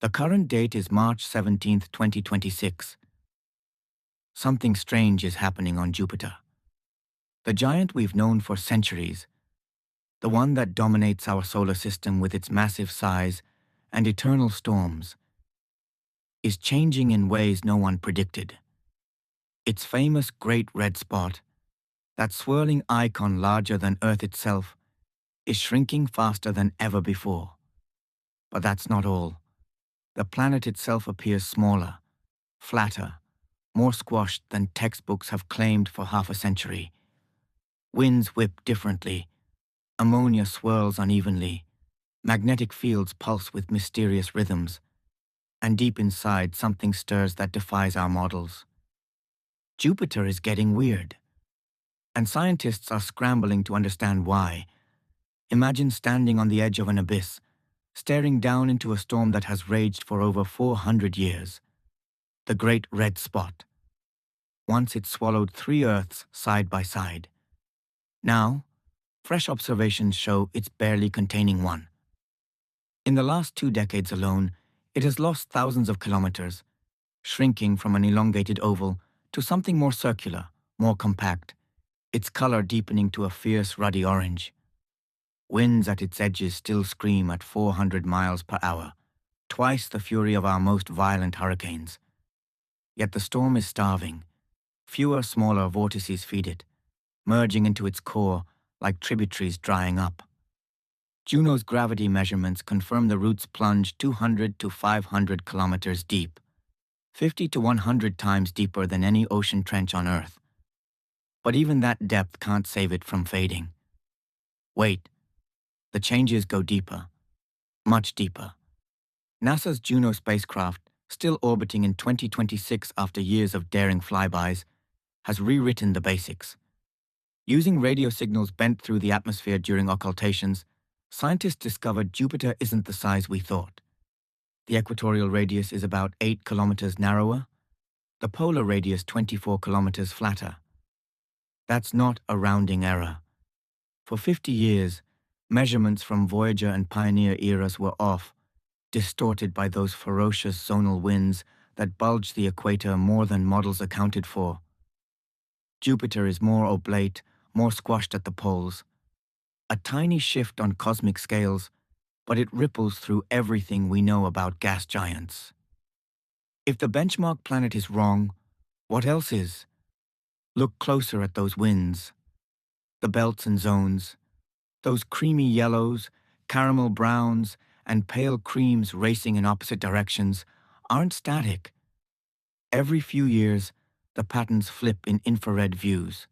The current date is March 17th, 2026. Something strange is happening on Jupiter. The giant we've known for centuries, the one that dominates our solar system with its massive size and eternal storms, is changing in ways no one predicted. Its famous Great Red Spot, that swirling icon larger than Earth itself, is shrinking faster than ever before. But that's not all. The planet itself appears smaller, flatter, more squashed than textbooks have claimed for half a century. Winds whip differently, ammonia swirls unevenly, magnetic fields pulse with mysterious rhythms, and deep inside something stirs that defies our models. Jupiter is getting weird, and scientists are scrambling to understand why. Imagine standing on the edge of an abyss, staring down into a storm that has raged for over 400 years. The Great Red Spot. Once it swallowed 3 Earths side by side. Now, fresh observations show it's barely containing one. In the last 2 decades alone, it has lost thousands of kilometers, shrinking from an elongated oval to something more circular, more compact, its color deepening to a fierce ruddy orange. Winds at its edges still scream at 400 miles per hour, twice the fury of our most violent hurricanes. Yet the storm is starving. Fewer smaller vortices feed it, merging into its core like tributaries drying up. Juno's gravity measurements confirm the roots plunge 200 to 500 kilometers deep, 50 to 100 times deeper than any ocean trench on Earth. But even that depth can't save it from fading. Wait, the changes go deeper, much deeper. NASA's Juno spacecraft, still orbiting in 2026 after years of daring flybys, has rewritten the basics. Using radio signals bent through the atmosphere during occultations, scientists discovered Jupiter isn't the size we thought. The equatorial radius is about 8 kilometers narrower, the polar radius 24 kilometers flatter. That's not a rounding error. For 50 years, measurements from Voyager and Pioneer eras were off, distorted by those ferocious zonal winds that bulge the equator more than models accounted for. Jupiter is more oblate, more squashed at the poles. A tiny shift on cosmic scales, but it ripples through everything we know about gas giants. If the benchmark planet is wrong, what else is? Look closer at those winds, the belts and zones, those creamy yellows, caramel browns, and pale creams racing in opposite directions aren't static. Every few years, the patterns flip in infrared views.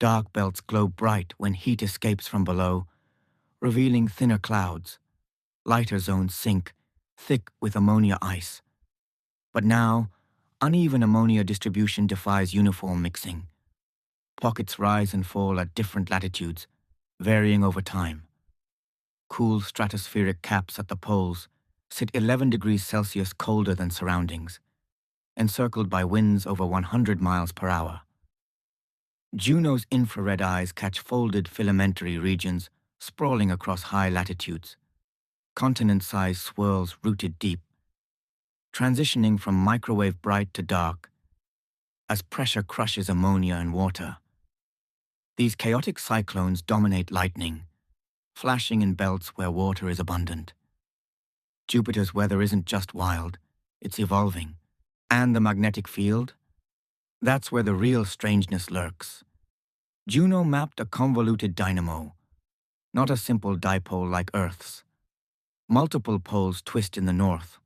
Dark belts glow bright when heat escapes from below, revealing thinner clouds. Lighter zones sink, thick with ammonia ice. But now, uneven ammonia distribution defies uniform mixing. Pockets rise and fall at different latitudes, varying over time. Cool stratospheric caps at the poles sit 11 degrees Celsius colder than surroundings, encircled by winds over 100 miles per hour. Juno's infrared eyes catch folded filamentary regions sprawling across high latitudes, continent-sized swirls rooted deep, transitioning from microwave bright to dark as pressure crushes ammonia and water. These chaotic cyclones dominate lightning, flashing in belts where water is abundant. Jupiter's weather isn't just wild, it's evolving. And the magnetic field? That's where the real strangeness lurks. Juno mapped a convoluted dynamo, not a simple dipole like Earth's. Multiple poles twist in the north,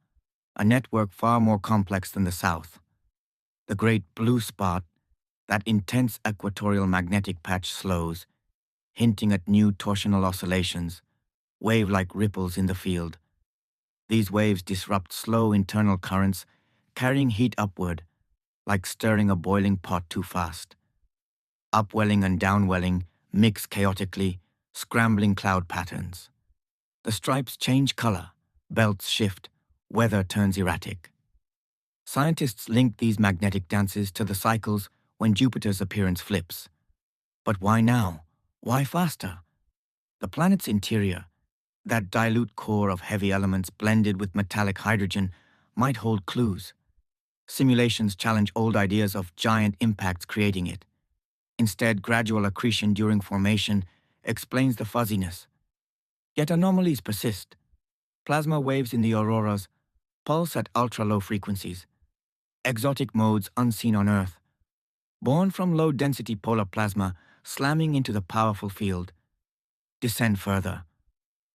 a network far more complex than the south. The great blue spot, that intense equatorial magnetic patch slows, hinting at new torsional oscillations, wave-like ripples in the field. These waves disrupt slow internal currents, carrying heat upward, like stirring a boiling pot too fast. Upwelling and downwelling mix chaotically, scrambling cloud patterns. The stripes change color, belts shift, weather turns erratic. Scientists link these magnetic dances to the cycles when Jupiter's appearance flips. But why now? Why faster? The planet's interior, That dilute core of heavy elements blended with metallic hydrogen might hold clues. Simulations challenge old ideas of giant impacts creating it. Instead, gradual accretion during formation explains the fuzziness. Yet anomalies persist. Plasma waves in the auroras pulse at ultra-low frequencies, exotic modes unseen on Earth, born from low-density polar plasma slamming into the powerful field. Descend further,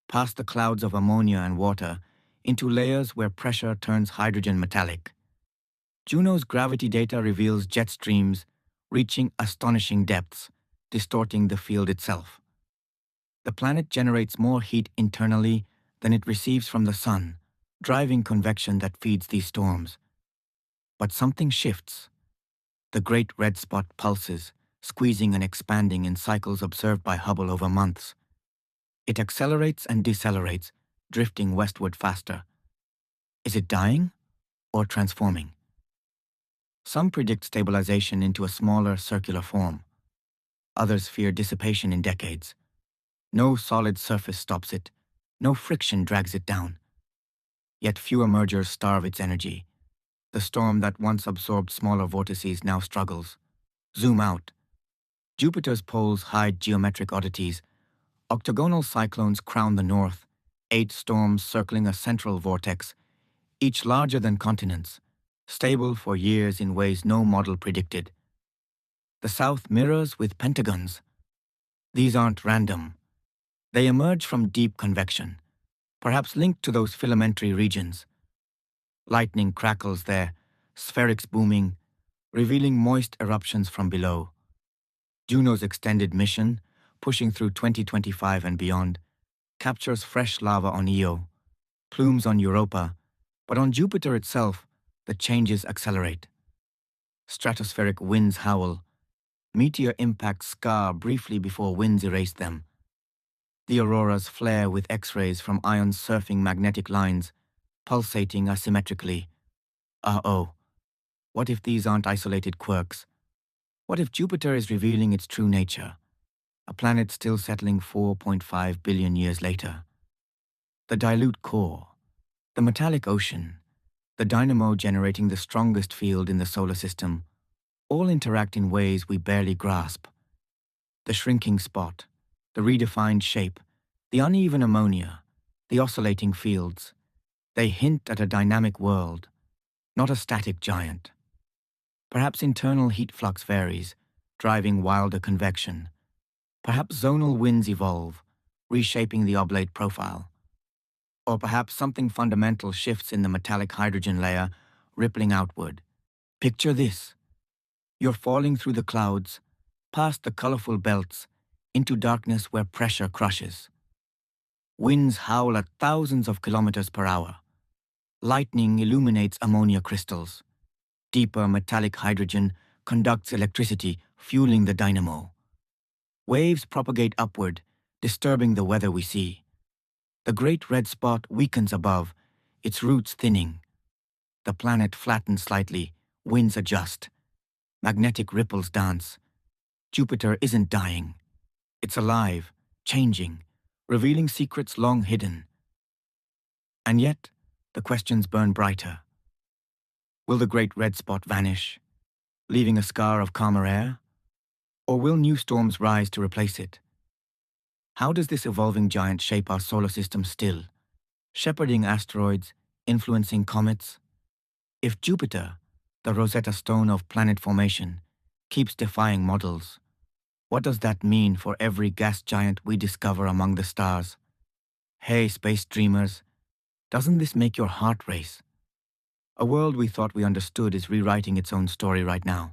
past the clouds of ammonia and water, into layers where pressure turns hydrogen metallic. Juno's gravity data reveals jet streams reaching astonishing depths, distorting the field itself. The planet generates more heat internally than it receives from the sun, driving convection that feeds these storms. But something shifts. The great red spot pulses, squeezing and expanding in cycles observed by Hubble over months. It accelerates and decelerates, drifting westward faster. Is it dying or transforming? Some predict stabilization into a smaller circular form. Others fear dissipation in decades. No solid surface stops it. No friction drags it down. Yet fewer mergers starve its energy. The storm that once absorbed smaller vortices now struggles. Zoom out. Jupiter's poles hide geometric oddities. Octagonal cyclones crown the north, 8 storms circling a central vortex, each larger than continents, stable for years in ways no model predicted. The south mirrors with pentagons. These aren't random. They emerge from deep convection, perhaps linked to those filamentary regions. Lightning crackles there, spherics booming, revealing moist eruptions from below. Juno's extended mission, pushing through 2025 and beyond, captures fresh lava on Io, plumes on Europa, but on Jupiter itself, the changes accelerate. Stratospheric winds howl. Meteor impacts scar briefly before winds erase them. The auroras flare with X-rays from ions surfing magnetic lines, pulsating asymmetrically. Uh-oh, what if these aren't isolated quirks? What if Jupiter is revealing its true nature? A planet still settling 4.5 billion years later. The dilute core, the metallic ocean, the dynamo generating the strongest field in the solar system, all interact in ways we barely grasp. The shrinking spot, the redefined shape, the uneven ammonia, the oscillating fields, they hint at a dynamic world, not a static giant. Perhaps internal heat flux varies, driving wilder convection. Perhaps zonal winds evolve, reshaping the oblate profile. Or perhaps something fundamental shifts in the metallic hydrogen layer, rippling outward. Picture this. You're falling through the clouds, past the colorful belts, into darkness where pressure crushes. Winds howl at thousands of kilometers per hour. Lightning illuminates ammonia crystals. Deeper metallic hydrogen conducts electricity, fueling the dynamo. Waves propagate upward, disturbing the weather we see. The great red spot weakens above, its roots thinning. The planet flattens slightly, winds adjust. Magnetic ripples dance. Jupiter isn't dying. It's alive, changing, revealing secrets long hidden. And yet, the questions burn brighter. Will the great red spot vanish, leaving a scar of calmer air? Or will new storms rise to replace it? How does this evolving giant shape our solar system still, shepherding asteroids, influencing comets? If Jupiter, the Rosetta Stone of planet formation, keeps defying models, what does that mean for every gas giant we discover among the stars? Hey, space dreamers, doesn't this make your heart race? A world we thought we understood is rewriting its own story right now.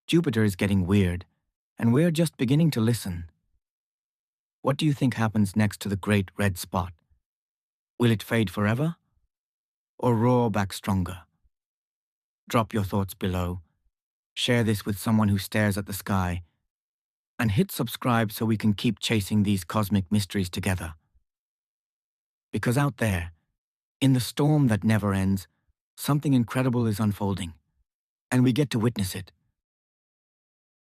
Jupiter is getting weird, and we're just beginning to listen. What do you think happens next to the great red spot? Will it fade forever? Or roar back stronger? Drop your thoughts below, share this with someone who stares at the sky, and hit subscribe so we can keep chasing these cosmic mysteries together. Because out there, in the storm that never ends, something incredible is unfolding, and we get to witness it.